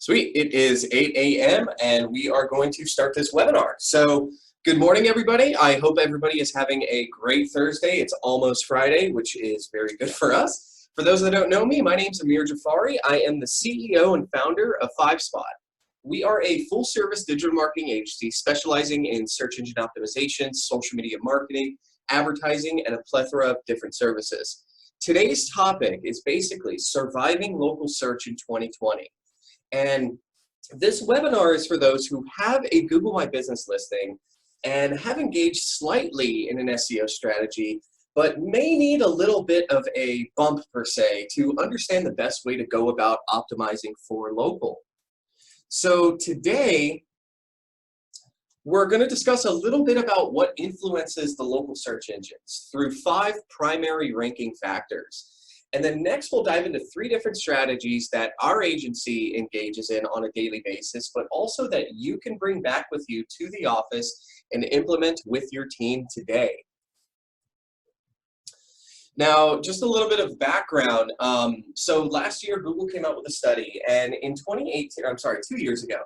Sweet. It is 8 a.m. and we are going to start this webinar. So good morning, everybody. I hope everybody is having a great Thursday. It's almost Friday, which is very good for us. For those that don't know me, my name is Amir Jafari. I am the CEO and founder of Fivespot. We are a full-service digital marketing agency specializing in search engine optimization, social media marketing, advertising, and a plethora of different services. Today's topic is basically surviving local search in 2020. And this webinar is for those who have a Google My Business listing and have engaged slightly in an SEO strategy, but may need a little bit of a bump per se to understand the best way to go about optimizing for local. So today, we're going to discuss a little bit about what influences the local search engines through 5 primary ranking factors. And then next, we'll dive into 3 different strategies that our agency engages in on a daily basis, but also that you can bring back with you to the office and implement with your team today. Now, just a little bit of background. So last year, Google came out with a study, and in 2 years ago.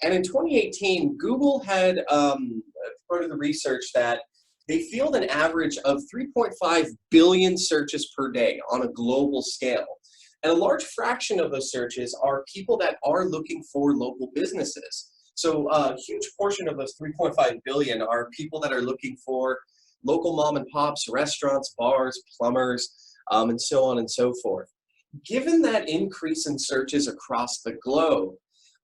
And in 2018, Google had part of the research that they field an average of 3.5 billion searches per day on a global scale. And a large fraction of those searches are people that are looking for local businesses. So a huge portion of those 3.5 billion are people that are looking for local mom and pops, restaurants, bars, plumbers, and so on and so forth. Given that increase in searches across the globe,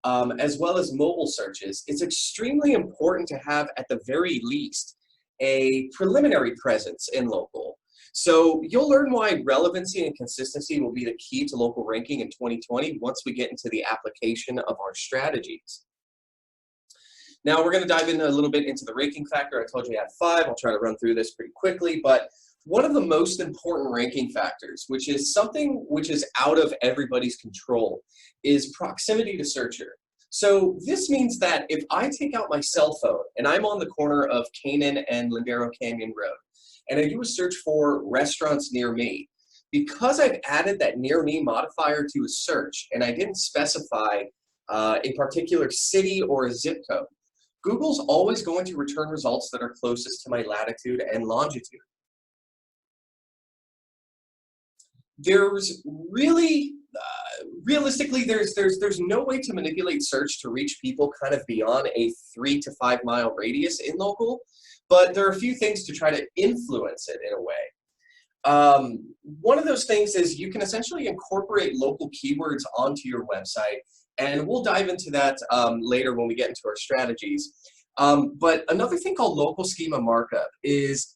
as well as mobile searches, it's extremely important to have, at the very least, a preliminary presence in local. So you'll learn why relevancy and consistency will be the key to local ranking in 2020 once we get into the application of our strategies. Now we're going to dive in a little bit into the ranking factor. I told you I had 5. I'll try to run through this pretty quickly, but one of the most important ranking factors, which is something which is out of everybody's control, is proximity to searcher. So this means that if I take out my cell phone and I'm on the corner of Canaan and Lindero Canyon Road, and I do a search for restaurants near me, because I've added that near me modifier to a search and I didn't specify a particular city or a zip code, Google's always going to return results that are closest to my latitude and longitude. There's really, realistically, there's no way to manipulate search to reach people kind of beyond a 3 to 5 mile radius in local, but there are a few things to try to influence it in a way. One of those things is you can essentially incorporate local keywords onto your website, and we'll dive into that later when we get into our strategies. But another thing called local schema markup is,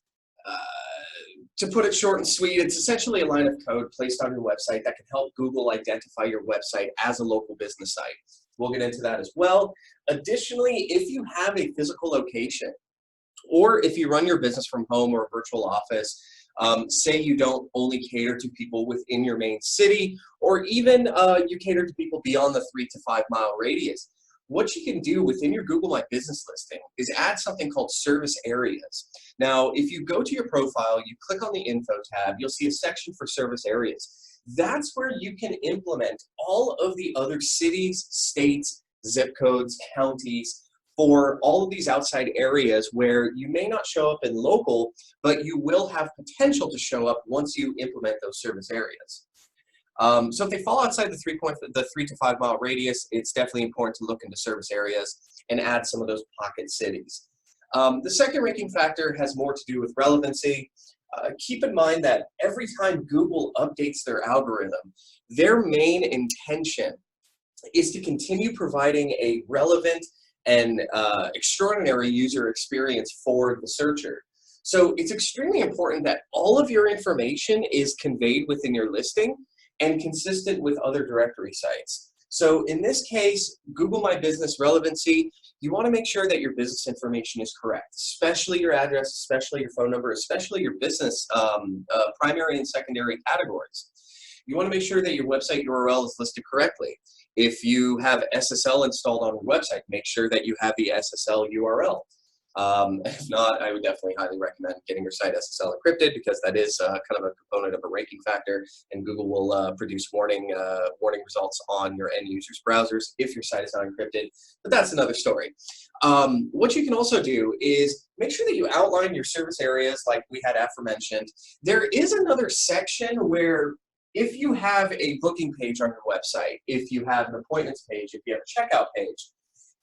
to put it short and sweet, it's essentially a line of code placed on your website that can help Google identify your website as a local business site. We'll get into that as well. Additionally, if you have a physical location, or if you run your business from home or a virtual office, say you don't only cater to people within your main city, or even you cater to people beyond the 3 to 5 mile radius, what you can do within your Google My Business listing is add something called service areas. Now, if you go to your profile, you click on the info tab, you'll see a section for service areas. That's where you can implement all of the other cities, states, zip codes, counties, for all of these outside areas where you may not show up in local, but you will have potential to show up once you implement those service areas. So if they fall outside the 3 to 5 mile radius, it's definitely important to look into service areas and add some of those pocket cities. The second ranking factor has more to do with relevancy. Keep in mind that every time Google updates their algorithm, their main intention is to continue providing a relevant and extraordinary user experience for the searcher. So it's extremely important that all of your information is conveyed within your listing and consistent with other directory sites. So in this case, Google My Business relevancy, you want to make sure that your business information is correct, especially your address, especially your phone number, especially your business primary and secondary categories. You want to make sure that your website URL is listed correctly. If you have SSL installed on your website, make sure that you have the SSL URL. If not, I would definitely highly recommend getting your site SSL encrypted, because that is kind of a component of a ranking factor, and Google will produce warning results on your end users' browsers if your site is not encrypted. But that's another story. What you can also do is make sure that you outline your service areas like we had aforementioned. There is another section where if you have a booking page on your website, if you have an appointments page, if you have a checkout page,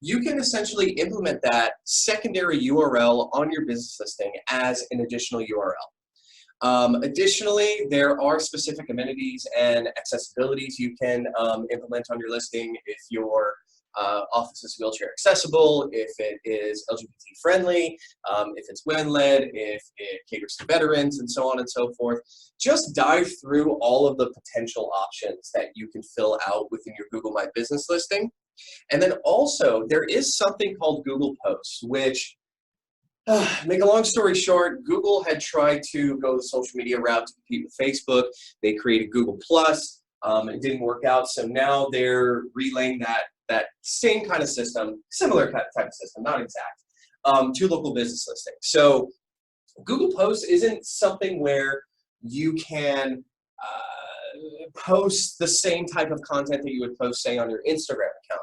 you can essentially implement that secondary URL on your business listing as an additional URL. Additionally, there are specific amenities and accessibilities you can implement on your listing if your office is wheelchair accessible, if it is LGBT friendly, if it's women led, if it caters to veterans, and so on and so forth. Just dive through all of the potential options that you can fill out within your Google My Business listing. And then also, there is something called Google Posts, which, make a long story short, Google had tried to go the social media route to compete with Facebook. They created Google Plus. It didn't work out, so now they're relaying that same kind of system, similar type of system, not exact, to local business listings. So Google Posts isn't something where you can post the same type of content that you would post, say, on your Instagram account.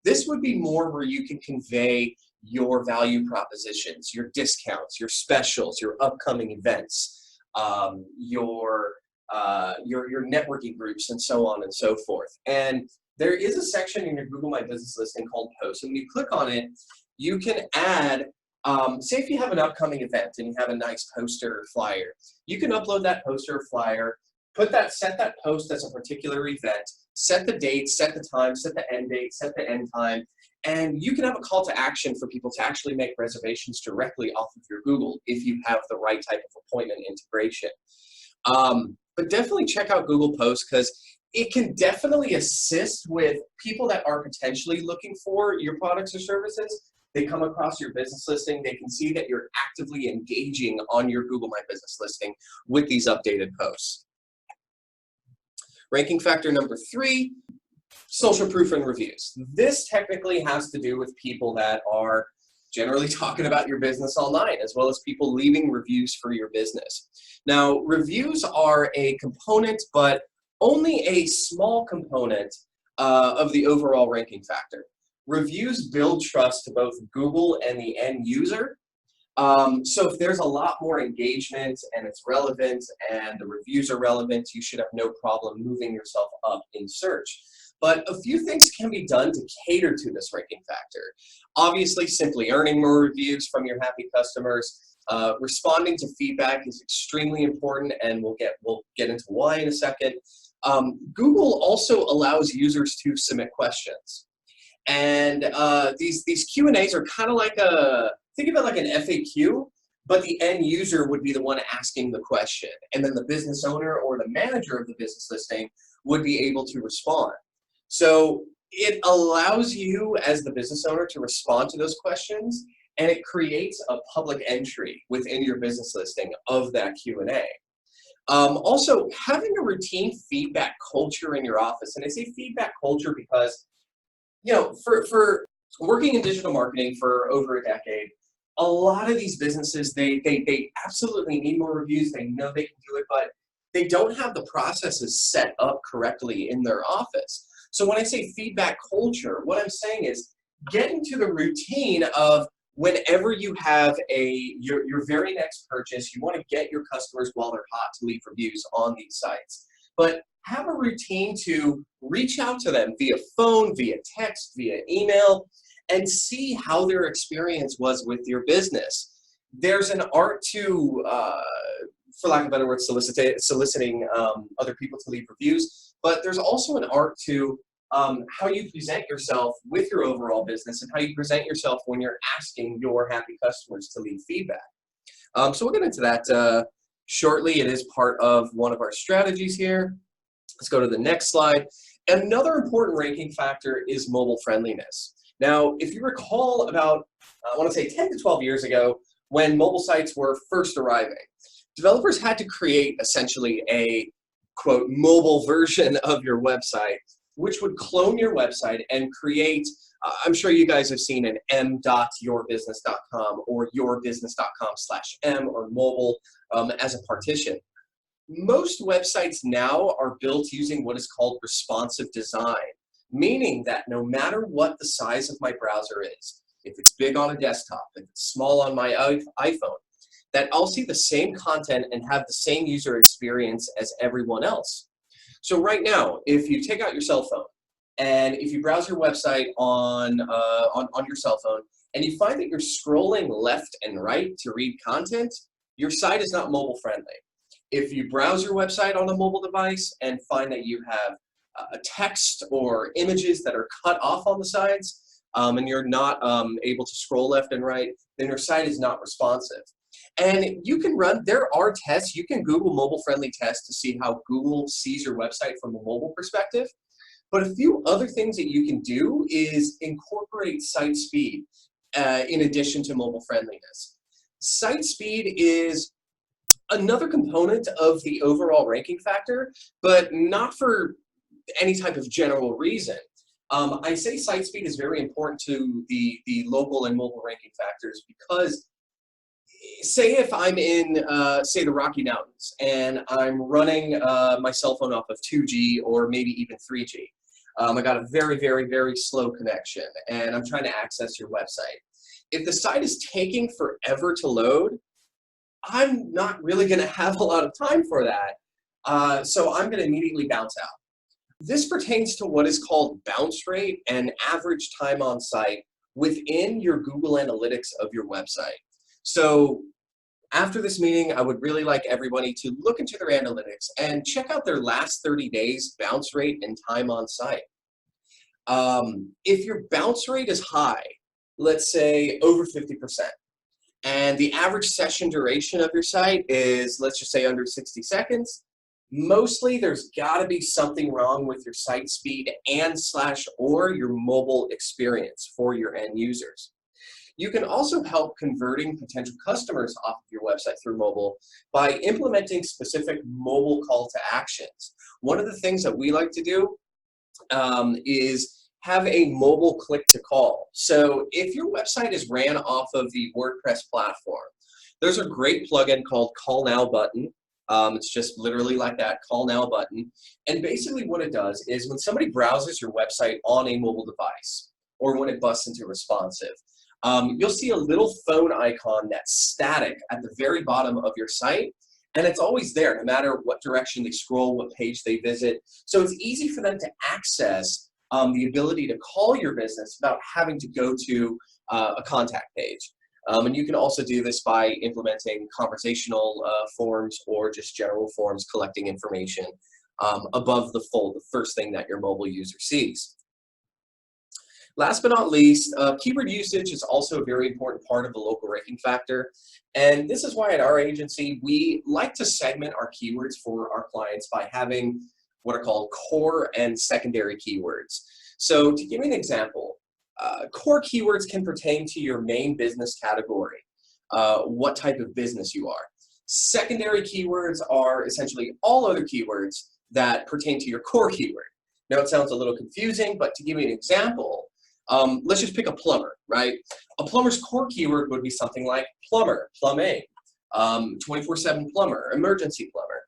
This would be more where you can convey your value propositions, your discounts, your specials, your upcoming events, your networking groups, and so on and so forth. And there is a section in your Google My Business listing called Posts, and when you click on it, you can add, say if you have an upcoming event and you have a nice poster or flyer, you can upload that poster or flyer, set that post as a particular event, set the date, set the time, set the end date, set the end time, and you can have a call to action for people to actually make reservations directly off of your Google if you have the right type of appointment integration. But definitely check out Google Posts, because it can definitely assist with people that are potentially looking for your products or services. They come across your business listing, they can see that you're actively engaging on your Google My Business listing with these updated posts. Ranking factor number 3, social proof and reviews. This technically has to do with people that are generally talking about your business online, as well as people leaving reviews for your business. Now, reviews are a component, but only a small component of the overall ranking factor. Reviews build trust to both Google and the end user. So if there's a lot more engagement and it's relevant and the reviews are relevant, you should have no problem moving yourself up in search. But a few things can be done to cater to this ranking factor. Obviously, simply earning more reviews from your happy customers. Responding to feedback is extremely important, and we'll get into why in a second. Google also allows users to submit questions. And these Q&As are kind of like think of it like an FAQ, but the end user would be the one asking the question. And then the business owner or the manager of the business listing would be able to respond. So it allows you as the business owner to respond to those questions, and it creates a public entry within your business listing of that Q&A. Also, having a routine feedback culture in your office, and I say feedback culture because, you know, for working in digital marketing for over a decade, a lot of these businesses, they absolutely need more reviews. They know they can do it, but they don't have the processes set up correctly in their office. So when I say feedback culture, what I'm saying is get into the routine of whenever you have your very next purchase, you want to get your customers while they're hot to leave reviews on these sites. But have a routine to reach out to them via phone, via text, via email, and see how their experience was with your business. There's an art to, for lack of a better word, soliciting other people to leave reviews, but there's also an art to how you present yourself with your overall business and how you present yourself when you're asking your happy customers to leave feedback. So we'll get into that shortly. It is part of one of our strategies here. Let's go to the next slide. Another important ranking factor is mobile friendliness. Now, if you recall about, I want to say 10 to 12 years ago, when mobile sites were first arriving, developers had to create essentially a, quote, mobile version of your website which would clone your website and create, I'm sure you guys have seen an m.yourbusiness.com or yourbusiness.com/m or mobile as a partition. Most websites now are built using what is called responsive design, meaning that no matter what the size of my browser is, if it's big on a desktop, if it's small on my iPhone, that I'll see the same content and have the same user experience as everyone else. So right now, if you take out your cell phone and if you browse your website on your cell phone and you find that you're scrolling left and right to read content, your site is not mobile friendly. If you browse your website on a mobile device and find that you have text or images that are cut off on the sides and you're not able to scroll left and right, then your site is not responsive. And you can run, there are tests, you can Google mobile-friendly tests to see how Google sees your website from a mobile perspective. But a few other things that you can do is incorporate site speed in addition to mobile-friendliness. Site speed is another component of the overall ranking factor, but not for any type of general reason. I say site speed is very important to the local and mobile ranking factors because say if I'm in, say, the Rocky Mountains and I'm running my cell phone off of 2G or maybe even 3G. I got a very, very, very slow connection and I'm trying to access your website. If the site is taking forever to load, I'm not really going to have a lot of time for that. So I'm going to immediately bounce out. This pertains to what is called bounce rate and average time on site within your Google Analytics of your website. So after this meeting, I would really like everybody to look into their analytics and check out their last 30 days bounce rate and time on site. If your bounce rate is high, let's say over 50%, and the average session duration of your site is, let's just say, under 60 seconds, mostly there's got to be something wrong with your site speed and/or your mobile experience for your end users. You can also help converting potential customers off of your website through mobile by implementing specific mobile call to actions. One of the things that we like to do is have a mobile click to call. So if your website is ran off of the WordPress platform, there's a great plugin called Call Now button. It's just literally like that, Call Now button. And basically what it does is when somebody browses your website on a mobile device or when it busts into responsive, you'll see a little phone icon that's static at the very bottom of your site. And it's always there, no matter what direction they scroll, what page they visit. So it's easy for them to access the ability to call your business without having to go to a contact page. And you can also do this by implementing conversational forms or just general forms collecting information above the fold, the first thing that your mobile user sees. Last but not least, keyword usage is also a very important part of the local ranking factor. And this is why at our agency, we like to segment our keywords for our clients by having what are called core and secondary keywords. So to give you an example, core keywords can pertain to your main business category, what type of business you are. Secondary keywords are essentially all other keywords that pertain to your core keyword. Now it sounds a little confusing, but to give you an example, let's just pick a plumber, right? A plumber's core keyword would be something like plumber, plumbing, 24/7 plumber, emergency plumber.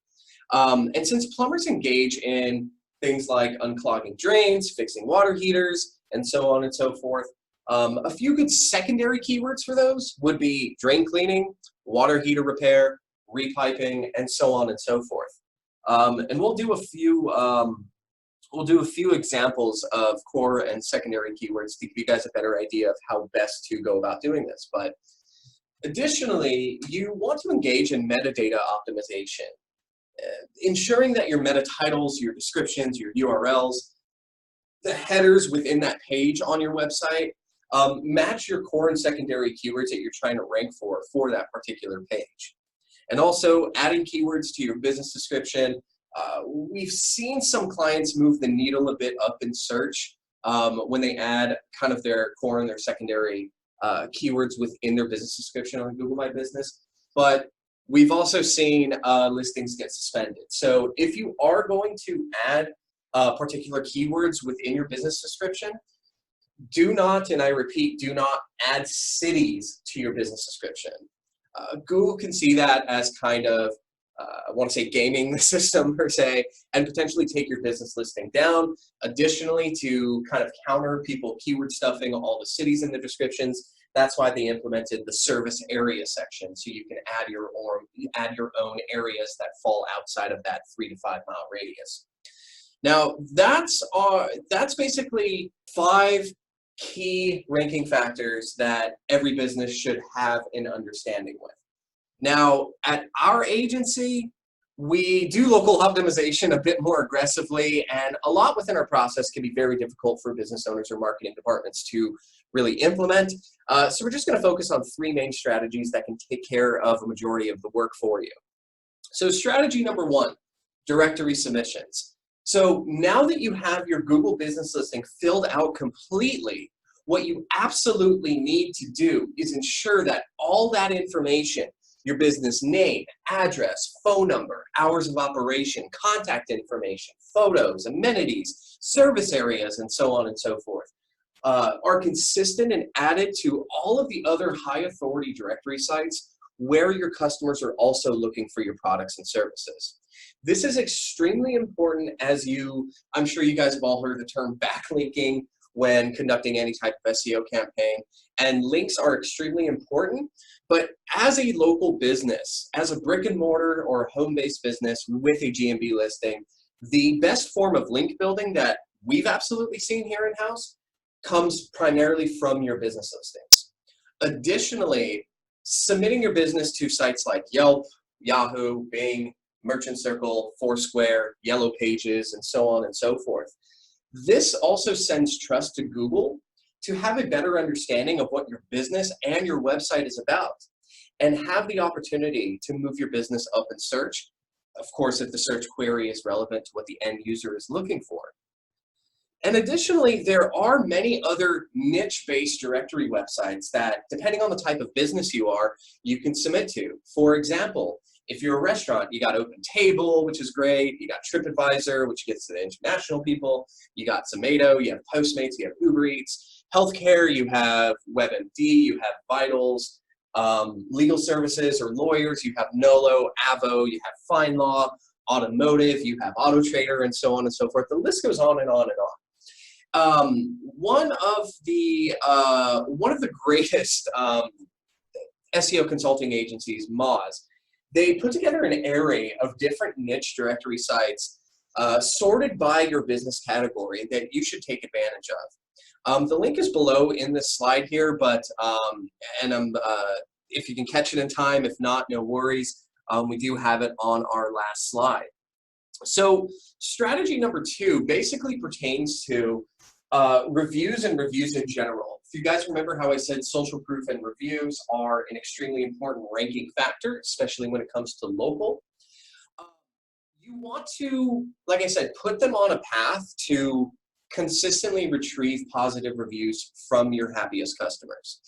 And since plumbers engage in things like unclogging drains, fixing water heaters, and so on and so forth, a few good secondary keywords for those would be drain cleaning, water heater repair, repiping, and so on and so forth. And we'll do a few examples of core and secondary keywords to give you guys a better idea of how best to go about doing this. But additionally, you want to engage in metadata optimization, ensuring that your meta titles, your descriptions, your URLs, the headers within that page on your website match your core and secondary keywords that you're trying to rank for that particular page. And also adding keywords to your business description. We've seen some clients move the needle a bit up in search when they add kind of their core and their secondary keywords within their business description on Google My Business. But we've also seen listings get suspended. So if you are going to add particular keywords within your business description. Do not, and I repeat, do not add cities to your business description. Google can see that as kind of, I want to say gaming the system per se, and potentially take your business listing down. Additionally, to kind of counter people keyword stuffing all the cities in the descriptions, that's why they implemented the service area section, so you can add your own areas that fall outside of that 3 to 5 mile radius. Now, that's basically 5 key ranking factors that every business should have an understanding with. Now, at our agency, we do local optimization a bit more aggressively, and a lot within our process can be very difficult for business owners or marketing departments to really implement. So we're just going to focus on 3 main strategies that can take care of a majority of the work for you. So strategy number 1, directory submissions. So now that you have your Google business listing filled out completely, what you absolutely need to do is ensure that all that information, your business name, address, phone number, hours of operation, contact information, photos, amenities, service areas, and so on and so forth, are consistent and added to all of the other high authority directory sites where your customers are also looking for your products and services. This is extremely important, as I'm sure you guys have all heard the term backlinking when conducting any type of SEO campaign, and links are extremely important. But as a local business, as a brick and mortar or home-based business with a GMB listing, the best form of link building that we've absolutely seen here in-house comes primarily from your business listings. Additionally, submitting your business to sites like Yelp, Yahoo, Bing, Merchant Circle, Foursquare, Yellow Pages, and so on and so forth. This also sends trust to Google to have a better understanding of what your business and your website is about, and have the opportunity to move your business up in search, of course, if the search query is relevant to what the end user is looking for. And additionally, there are many other niche-based directory websites that, depending on the type of business you are, you can submit to. For example, if you're a restaurant, you got OpenTable, which is great. You got TripAdvisor, which gets to the international people. You got Zomato, you have Postmates, you have Uber Eats. Healthcare, you have WebMD, you have Vitals. Legal services or lawyers, you have Nolo, Avo, you have FindLaw. Automotive, you have AutoTrader, and so on and so forth. The list goes on and on and on. One of the greatest SEO consulting agencies, Moz, they put together an array of different niche directory sites sorted by your business category that you should take advantage of. The link is below in this slide here, but if you can catch it in time, if not, no worries. We do have it on our last slide. So strategy number 2 basically pertains to reviews and reviews in general. If you guys remember how I said social proof and reviews are an extremely important ranking factor, especially when it comes to local. You want to, like I said, put them on a path to consistently retrieve positive reviews from your happiest customers.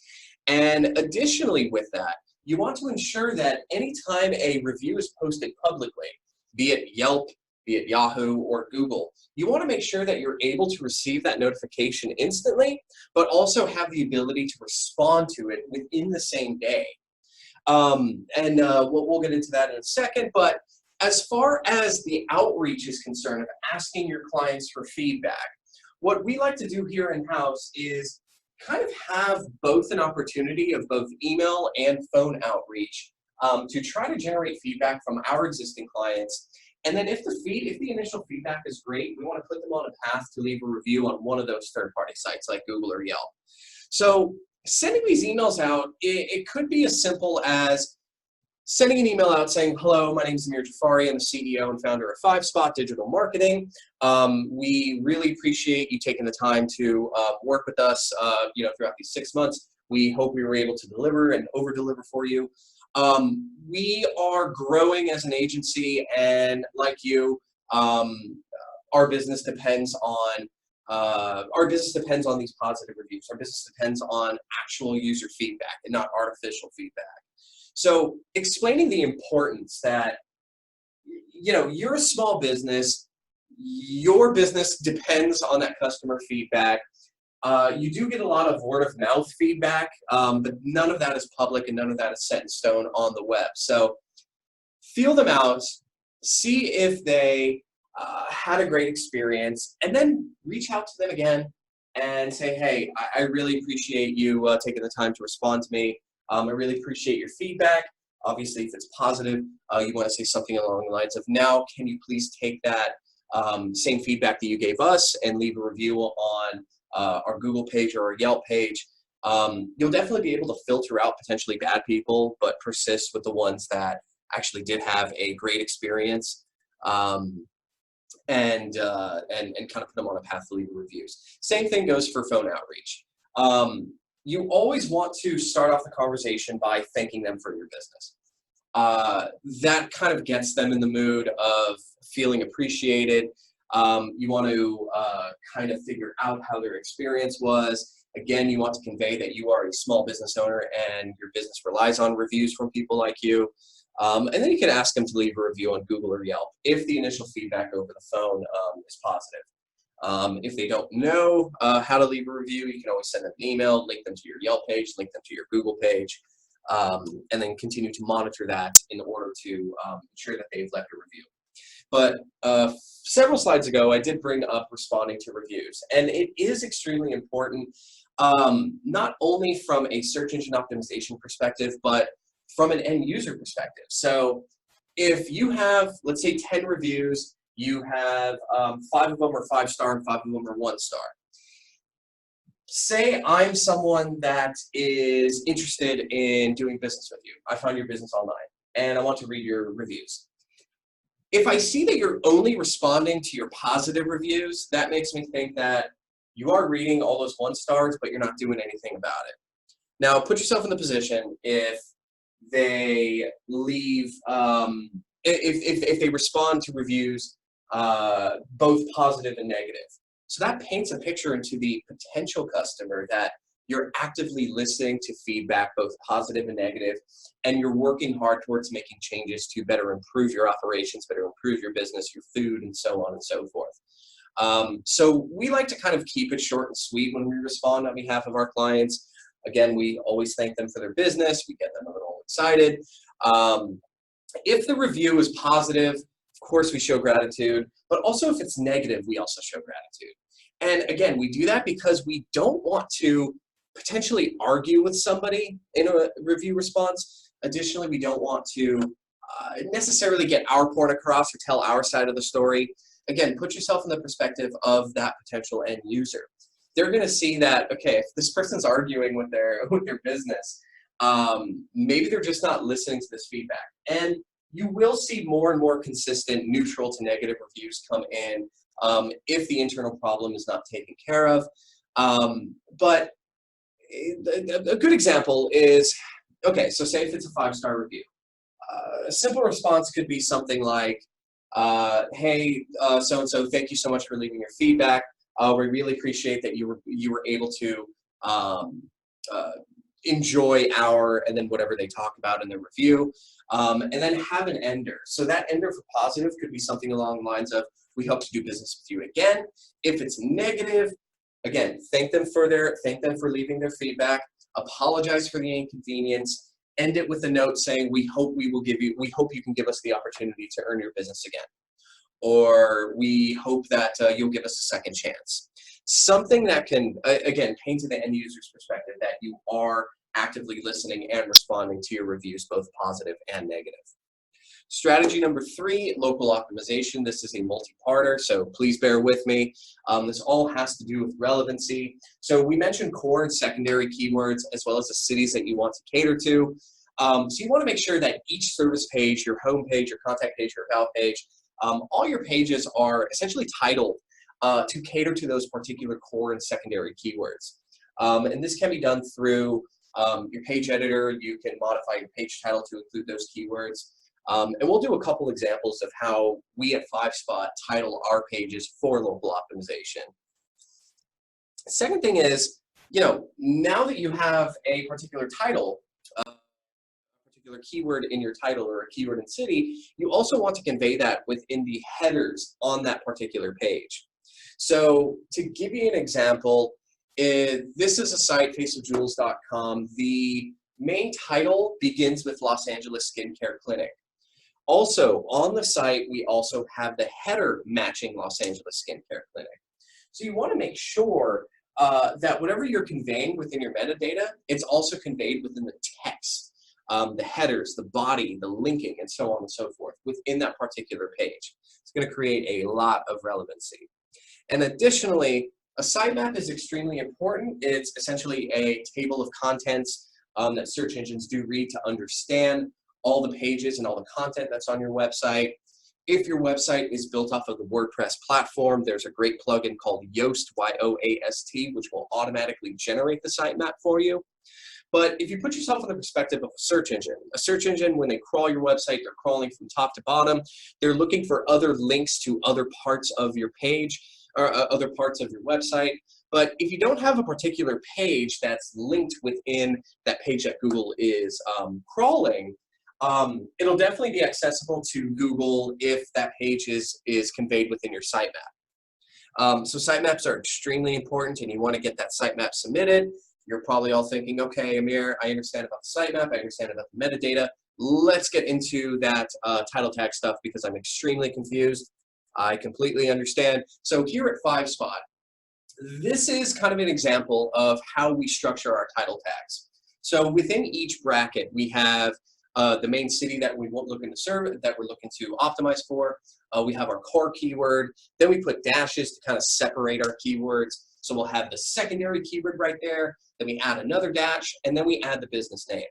And additionally with that, you want to ensure that anytime a review is posted publicly, be it Yelp, be it Yahoo or Google, you want to make sure that you're able to receive that notification instantly, but also have the ability to respond to it within the same day. We'll get into that in a second, but as far as the outreach is concerned of asking your clients for feedback, what we like to do here in-house is kind of have both an opportunity of both email and phone outreach to try to generate feedback from our existing clients. And then if the initial feedback is great, we want to put them on a path to leave a review on one of those third-party sites like Google or Yelp. So sending these emails out, it could be as simple as sending an email out saying, hello, my name is Amir Jafari. I'm the CEO and founder of Fivespot Digital Marketing. We really appreciate you taking the time to work with us throughout these 6 months. We hope we were able to deliver and over-deliver for you. We are growing as an agency, and like you, our business depends on these positive reviews. Our business depends on actual user feedback and not artificial feedback. So explaining the importance that, you're a small business, your business depends on that customer feedback. You do get a lot of word of mouth feedback, but none of that is public and none of that is set in stone on the web. So feel them out, see if they had a great experience, and then reach out to them again and say, hey, I really appreciate you taking the time to respond to me. I really appreciate your feedback. Obviously, if it's positive, you want to say something along the lines of, now can you please take that same feedback that you gave us and leave a review on our Google page or our Yelp page. You'll definitely be able to filter out potentially bad people, but persist with the ones that actually did have a great experience, and kind of put them on a path to leave reviews. Same thing goes for phone outreach. You always want to start off the conversation by thanking them for your business. That kind of gets them in the mood of feeling appreciated. You want to kind of figure out how their experience was. Again, you want to convey that you are a small business owner and your business relies on reviews from people like you. And then you can ask them to leave a review on Google or Yelp if the initial feedback over the phone is positive. If they don't know how to leave a review, you can always send them an email, link them to your Yelp page, link them to your Google page, and then continue to monitor that in order to ensure that they've left a review. But several slides ago, I did bring up responding to reviews, and it is extremely important, not only from a search engine optimization perspective, but from an end user perspective. So if you have, let's say, 10 reviews, you have 5 of them are 5-star and 5 of them are 1-star. Say I'm someone that is interested in doing business with you. I found your business online and I want to read your reviews. If I see that you're only responding to your positive reviews, that makes me think that you are reading all those 1-stars, but you're not doing anything about it. Now, put yourself in the position if they leave, if they respond to reviews, both positive and negative. So that paints a picture into the potential customer that you're actively listening to feedback, both positive and negative, and you're working hard towards making changes to better improve your operations, better improve your business, your food, and so on and so forth. So we like to kind of keep it short and sweet when we respond on behalf of our clients. Again, we always thank them for their business. We get them a little excited. If the review is positive, of course we show gratitude, but also if it's negative, we also show gratitude. And again, we do that because we don't want to potentially argue with somebody in a review response. Additionally, we don't want to necessarily get our point across or tell our side of the story. Again, put yourself in the perspective of that potential end user. They're going to see that, okay, if this person's arguing with their business, maybe they're just not listening to this feedback. And you will see more and more consistent neutral to negative reviews come in if the internal problem is not taken care of. But a good example is, okay, so say if it's a 5-star review. A simple response could be something like, hey, so-and-so, thank you so much for leaving your feedback. We really appreciate that you were able to enjoy our, and then whatever they talk about in the review, and then have an ender. So that ender for positive could be something along the lines of, we hope to do business with you again. If it's negative, again, thank them for leaving their feedback, apologize for the inconvenience, end it with a note saying, we hope you can give us the opportunity to earn your business again. Or we hope that you'll give us a second chance. Something that can, again, paint to the end user's perspective that you are actively listening and responding to your reviews, both positive and negative. Strategy number 3, local optimization. This is a multi-parter, so please bear with me. This all has to do with relevancy. So we mentioned core and secondary keywords, as well as the cities that you want to cater to. So you want to make sure that each service page, your home page, your contact page, your about page, all your pages are essentially titled to cater to those particular core and secondary keywords. And this can be done through your page editor. You can modify your page title to include those keywords. And we'll do a couple examples of how we at Fivespot title our pages for local optimization. Second thing is, now that you have a particular title, particular keyword in your title or a keyword in city, you also want to convey that within the headers on that particular page. So to give you an example, this is a site, faceofjewels.com. The main title begins with Los Angeles Skincare Clinic. Also, on the site, we also have the header matching Los Angeles Skincare Clinic. So you want to make sure that whatever you're conveying within your metadata, it's also conveyed within the text, the headers, the body, the linking, and so on and so forth within that particular page. It's going to create a lot of relevancy. And additionally, a sitemap is extremely important. It's essentially a table of contents that search engines do read to understand all the pages and all the content that's on your website. If your website is built off of the WordPress platform, there's a great plugin called Yoast, Y-O-A-S-T, which will automatically generate the sitemap for you. But if you put yourself in the perspective of a search engine, when they crawl your website, they're crawling from top to bottom. They're looking for other links to other parts of your page or other parts of your website. But if you don't have a particular page that's linked within that page that Google is crawling, it'll definitely be accessible to Google if that page is conveyed within your sitemap. So sitemaps are extremely important, and you want to get that sitemap submitted. You're probably all thinking, okay, Amir, I understand about the sitemap, I understand about the metadata. Let's get into that title tag stuff because I'm extremely confused. I completely understand. So here at Fivespot, this is kind of an example of how we structure our title tags. So within each bracket, we have the main city that we won't look into serve, that we're looking to optimize for. We have our core keyword. Then we put dashes to kind of separate our keywords. So we'll have the secondary keyword right there. Then we add another dash, and then we add the business name.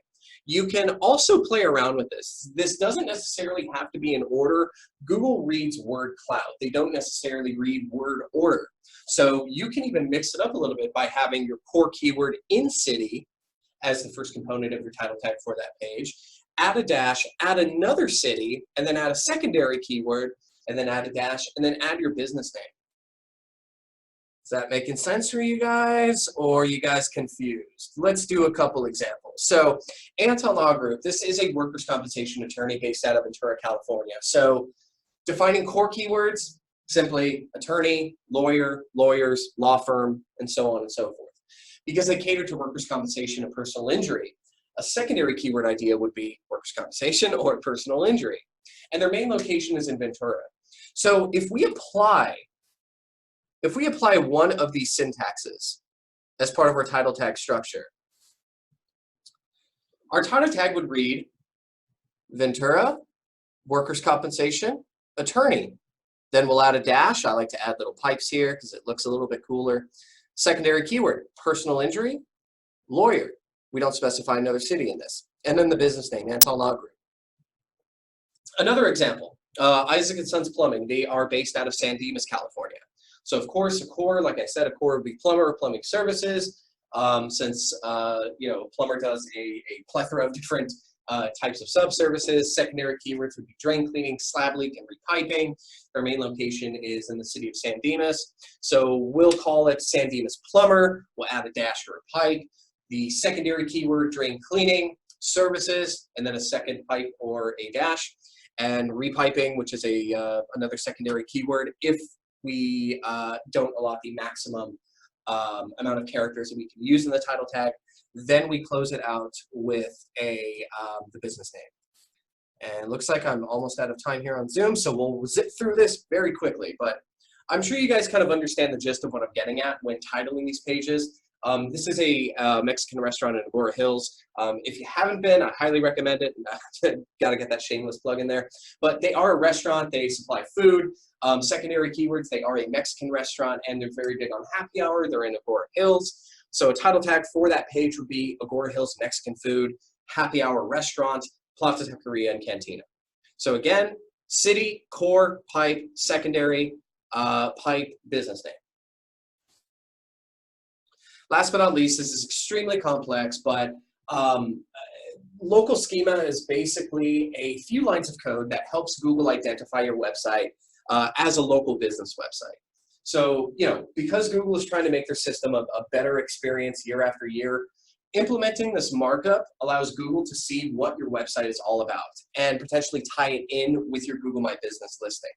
You can also play around with this. This doesn't necessarily have to be in order. Google reads word cloud. They don't necessarily read word order. So you can even mix it up a little bit by having your core keyword in city as the first component of your title tag for that page. Add a dash, add another city, and then add a secondary keyword, and then add a dash, and then add your business name. Is that making sense for you guys, or are you guys confused? Let's do a couple examples. So Anton Law Group, this is a workers' compensation attorney based out of Ventura, California. So defining core keywords, simply attorney, lawyer, lawyers, law firm, and so on and so forth. Because they cater to workers' compensation and personal injury, a secondary keyword idea would be workers' compensation or personal injury. And their main location is in Ventura. So if we apply one of these syntaxes as part of our title tag structure, our title tag would read Ventura, workers' compensation, attorney. Then we'll add a dash. I like to add little pipes here because it looks a little bit cooler. Secondary keyword, personal injury, lawyer. We don't specify another city in this. And then the business name, Anton Law Group. Another example, Isaac & Sons Plumbing. They are based out of San Dimas, California. So of course, a core, like I said, a core would be plumber or plumbing services. Since plumber does a plethora of different types of sub-services. Secondary keywords would be drain cleaning, slab leak, and repiping. Their main location is in the city of San Dimas. So we'll call it San Dimas Plumber. We'll add a dash or a pipe. The secondary keyword, drain cleaning, services, and then a second pipe or a dash. And repiping, which is another secondary keyword, if we don't allot the maximum amount of characters that we can use in the title tag. Then we close it out with the business name. And it looks like I'm almost out of time here on Zoom, so we'll zip through this very quickly. But I'm sure you guys kind of understand the gist of what I'm getting at when titling these pages. This is a Mexican restaurant in Agora Hills. If you haven't been, I highly recommend it. Got to get that shameless plug in there. But they are a restaurant. They supply food. Secondary keywords, they are a Mexican restaurant, and they're very big on happy hour. They're in Agora Hills. So a title tag for that page would be Agora Hills Mexican Food, Happy Hour Restaurant, Plaza Taqueria, and Cantina. So again, city, core, pipe, secondary, pipe, business name. Last but not least, this is extremely complex, but local schema is basically a few lines of code that helps Google identify your website as a local business website. So, because Google is trying to make their system a better experience year after year, implementing this markup allows Google to see what your website is all about and potentially tie it in with your Google My Business listing.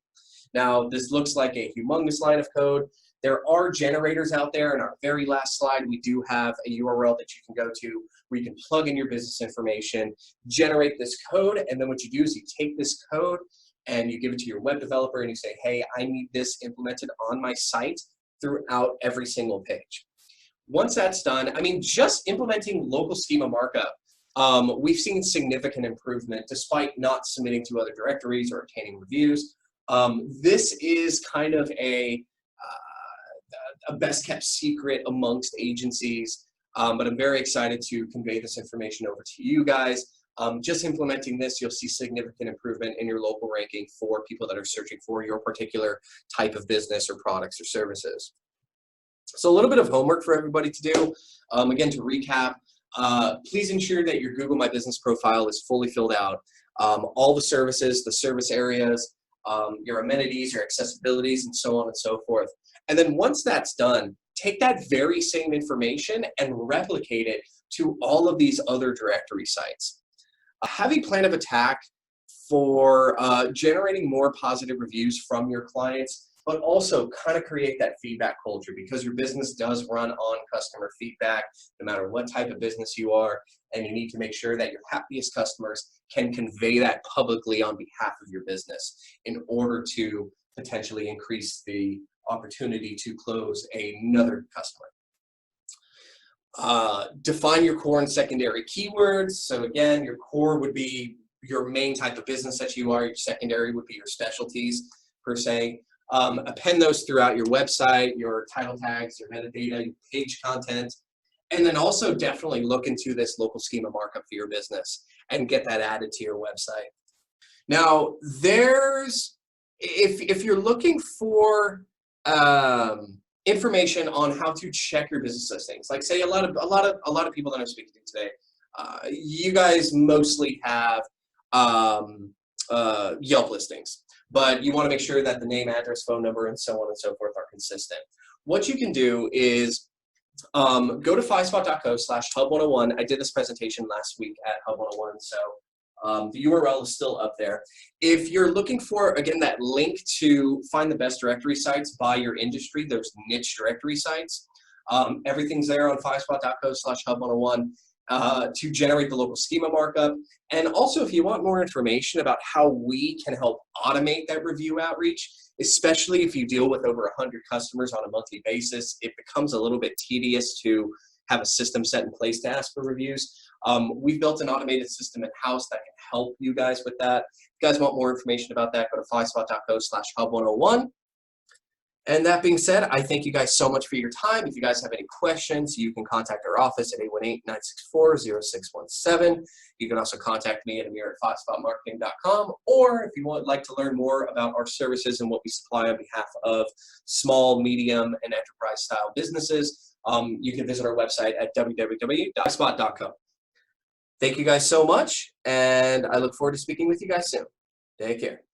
Now, this looks like a humongous line of code. There are generators out there. In our very last slide, we do have a URL that you can go to where you can plug in your business information, generate this code, and then what you do is you take this code and you give it to your web developer and you say, hey, I need this implemented on my site throughout every single page. Once that's done, I mean, just implementing local schema markup, we've seen significant improvement despite not submitting to other directories or obtaining reviews. This is kind of a best kept secret amongst agencies, but I'm very excited to convey this information over to you guys. Just implementing this, you'll see significant improvement in your local ranking for people that are searching for your particular type of business or products or services. So a little bit of homework for everybody to do. Again, to recap, please ensure that your Google My Business profile is fully filled out. All the services, the service areas, your amenities, your accessibilities, and so on and so forth. And then once that's done, take that very same information and replicate it to all of these other directory sites. Have a plan of attack for generating more positive reviews from your clients, but also kind of create that feedback culture, because your business does run on customer feedback, no matter what type of business you are, and you need to make sure that your happiest customers can convey that publicly on behalf of your business in order to potentially increase the opportunity to close another customer. Define your core and secondary keywords. So again, your core would be your main type of business that you are. Your secondary would be your specialties, per se. Append those throughout your website, your title tags, your metadata, your page content, and then also definitely look into this local schema markup for your business and get that added to your website. Now, if you're looking for information on how to check your business listings, like say a lot of people that I'm speaking to today, you guys mostly have Yelp listings, but you want to make sure that the name, address, phone number, and so on and so forth are consistent. What you can do is go to fivespot.co/hub101. I did this presentation last week at Hub 101, so the URL is still up there. If you're looking for, again, that link to find the best directory sites by your industry, those niche directory sites, everything's there on fivespot.co/hub101 to generate the local schema markup. And also, if you want more information about how we can help automate that review outreach, especially if you deal with over 100 customers on a monthly basis, it becomes a little bit tedious to have a system set in place to ask for reviews. We've built an automated system in-house that can help you guys with that. If you guys want more information about that, go to fivespot.co/hub101. And that being said, I thank you guys so much for your time. If you guys have any questions, you can contact our office at 818-964-0617. You can also contact me at Amir at fivespotmarketing.com, or if you would like to learn more about our services and what we supply on behalf of small, medium, and enterprise-style businesses, you can visit our website at www.fivespot.co. Thank you guys so much, and I look forward to speaking with you guys soon. Take care.